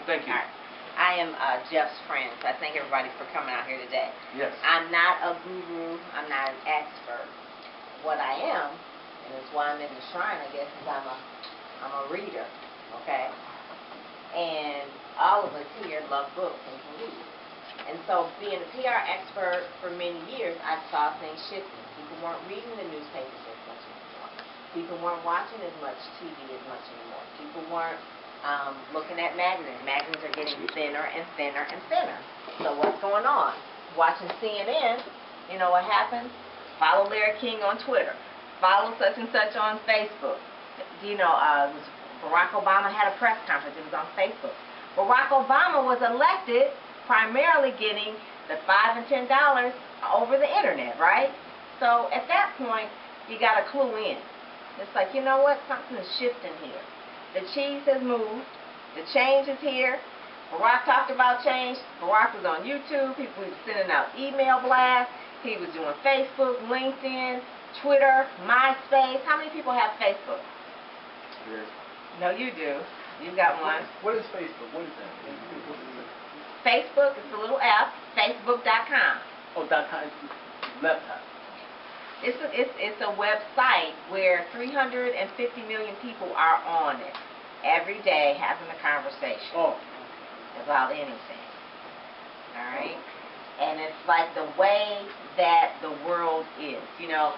Thank you. All right. I am Jeff's friend, so I thank everybody for coming out here today. Yes. I'm not a guru. I'm not an expert. What I am, and it's why I'm in the shrine, I guess, is I'm a reader, okay? And all of us here love books and can read. And so being a PR expert for many years, I saw things shifting. People weren't reading the newspapers as much anymore. People weren't watching as much TV as much anymore. People weren't looking at magazines. Magazines are getting thinner and thinner and thinner. So what's going on? Watching CNN, you know what happens? Follow Larry King on Twitter. Follow such and such on Facebook. You know, Barack Obama had a press conference. It was on Facebook. Barack Obama was elected primarily getting the $5 and $10 over the internet, right? So at that point, you got to clue in. It's like, you know what? Something's shifting here. The cheese has moved. The change is here. Barack talked about change. Barack was on YouTube. People were sending out email blasts. He was doing Facebook, LinkedIn, Twitter, MySpace. How many people have Facebook? Yes. No, you do. You've got one. What is Facebook? What is that? Facebook is the little F, Facebook.com. Oh, .com. Laptop. It's a website where 350 million people are on it every day having a conversation about anything. All right? And it's like the way that the world is. You know,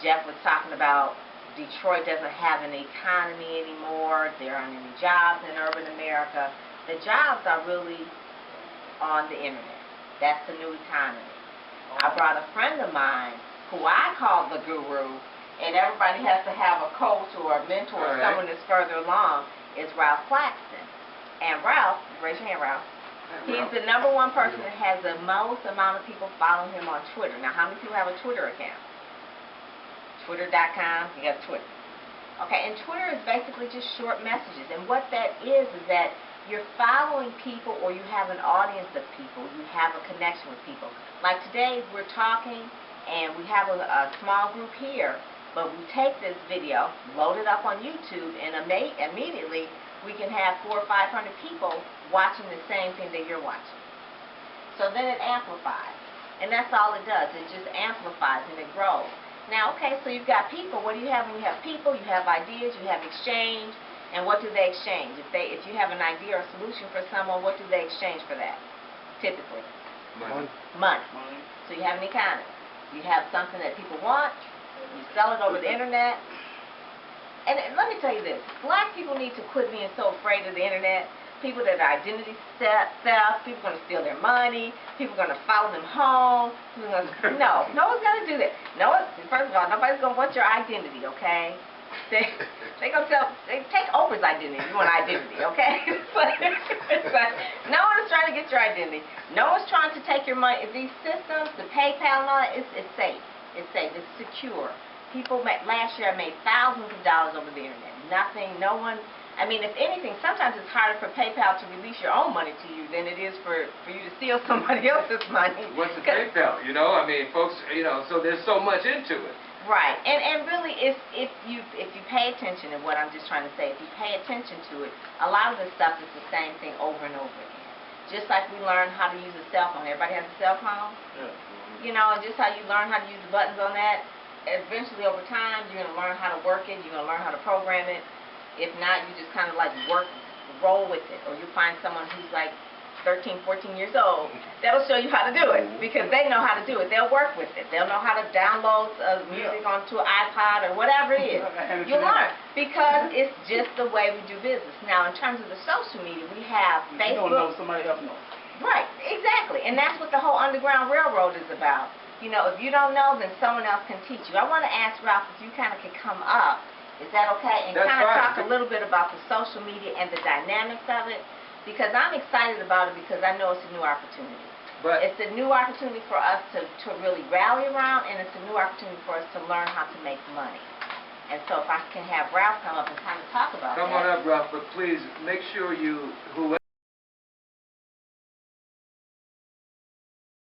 Jeff was talking about Detroit doesn't have an economy anymore. There aren't any jobs in urban America. The jobs are really on the internet. That's the new economy. I brought a friend of mine who I call the guru, and everybody has to have a coach or a mentor or someone that's further along, is Ralph Claxton. And Ralph, raise your hand, Ralph. He's the #1 person that has the most amount of people following him on Twitter. Now, how many people have a Twitter account? Twitter.com, you got Twitter. Okay, and Twitter is basically just short messages. And what that is that you're following people, or you have an audience of people. You have a connection with people. Like today, we're talking, and we have a small group here, but we take this video, load it up on YouTube, and immediately we can have 400 or 500 people watching the same thing that you're watching. So then it amplifies. And that's all it does. It just amplifies and it grows. Now, okay, so you've got people. What do you have when you have people? You have ideas, you have exchange. And what do they exchange? If you have an idea or solution for someone, what do they exchange for that? Typically. Money. So you have an economy. You have something that people want. You sell it over the internet. And let me tell you this. Black people need to quit being so afraid of the internet. People that are identity theft, people are going to steal their money, people are going to follow them home. No one's going to do that. First of all, nobody's going to want your identity, okay? They're going to take Oprah's identity. You want identity, okay? but no one is trying to get your identity. No one's trying to take your money. These systems, the PayPal and all that, it's safe. It's safe. It's secure. People last year made thousands of dollars over the internet. No one. I mean, if anything, sometimes it's harder for PayPal to release your own money to you than it is for you to steal somebody else's money. What's the PayPal? You know, I mean, folks, you know, so there's so much into it. Right, and really, if you pay attention to what I'm just trying to say, if you pay attention to it, a lot of this stuff is the same thing over and over again. Just like we learn how to use a cell phone. Everybody has a cell phone? Yeah. You know, and just how you learn how to use the buttons on that, eventually over time, you're going to learn how to work it, you're going to learn how to program it. If not, you just kind of like roll with it. Or you find someone who's like 13, 14 years old, that'll show you how to do it because they know how to do it. They'll work with it. They'll know how to download music onto an iPod or whatever it is. You'll learn because it's just the way we do business. Now, in terms of the social media, we have Facebook. You don't know, somebody else knows. Right, exactly. And that's what the whole Underground Railroad is about. You know, if you don't know, then someone else can teach you. I want to ask Ralph if you kind of could come up. Is that okay? And kind of talk a little bit about the social media and the dynamics of it. Because I'm excited about it because I know it's a new opportunity. But it's a new opportunity for us to really rally around, and it's a new opportunity for us to learn how to make money. And so if I can have Ralph come up and kind of talk about that. Come on up, Ralph, but please make sure whoever